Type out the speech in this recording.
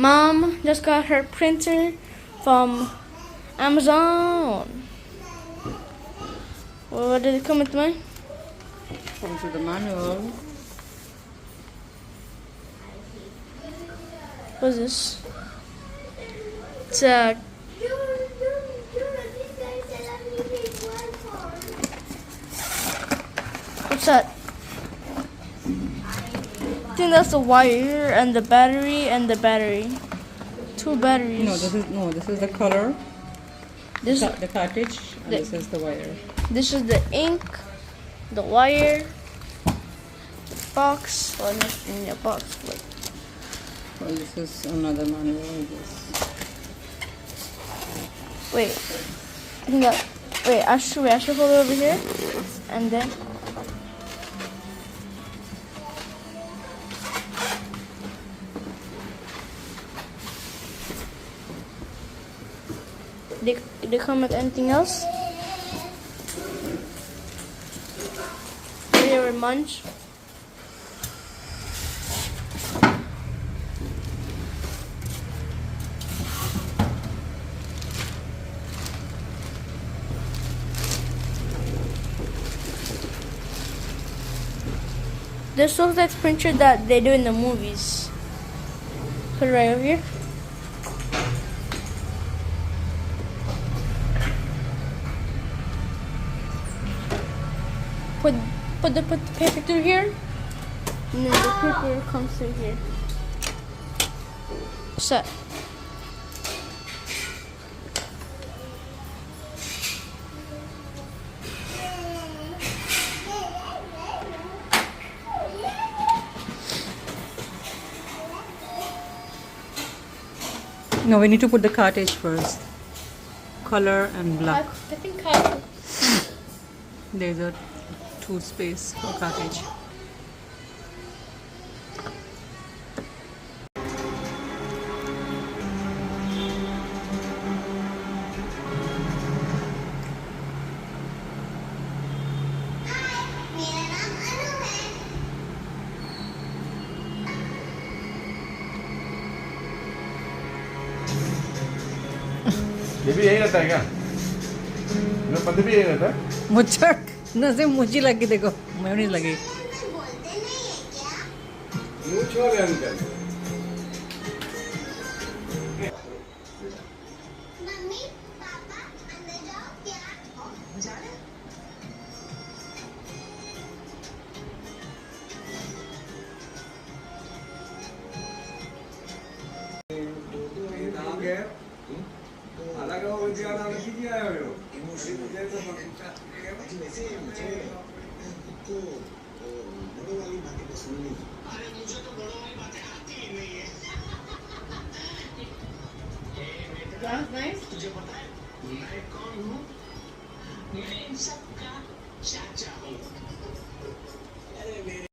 Mom just got her printer from Amazon. Well, what did it come with, Mine? Comes with the manual. What's this? It's a what's that? I think that's the wire and the battery and the battery. Two batteries. This is the color. This The cartridge, and this is the wire. This is the ink, the wire, the box. Well, not in the box, but Well, this is another manual, I guess. wait. I think that. Wait, I should hold it over here, and then. Did they come with anything else? They were munch. This looks like the printer that they do in the movies. Put it right over here. Put the paper through here, and then the paper comes through here. Set. No, we need to put the cartridge first. Color and black. I think I. There's a two space for cartridge. ये भी यही रहता है क्या? मेरा पति भी यही रहता है? मुझे नजर मुझे लगी, देखो मेयोनीज लगी। मुँह छोड़ यार इनका। मम्मी पापा अंदर जाओ प्यार मजा ले That's nice. तुझे पता है मैं कौन हूँ? मैं इन सब का चाचा हूँ। अरे मेरे